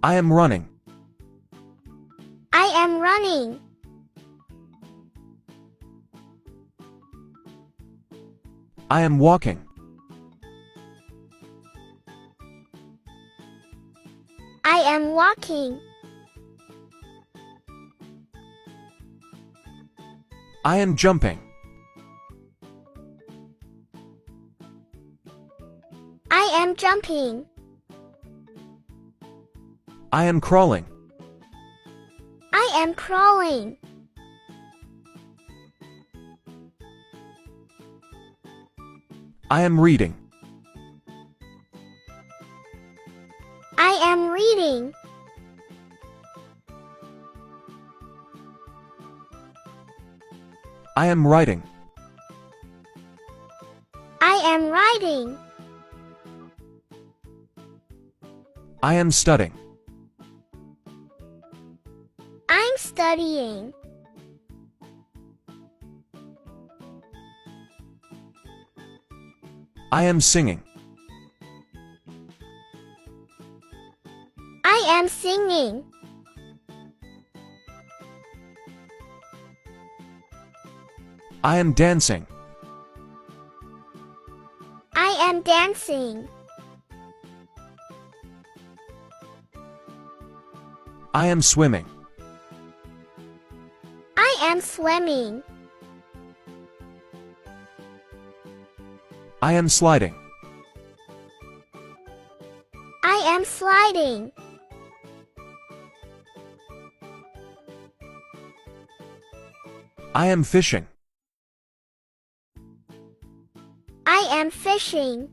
I am running. I am running. I am walking. I am walking. I am jumping. I am jumping. I am crawling. I am crawling. I am reading. I am reading. I am writing. I am writing. I am studying. I'm studying. I am singing. I am singing. I am dancing. I am dancing. I am swimming. I am swimming. I am sliding. I am sliding. I am fishing. I am fishing.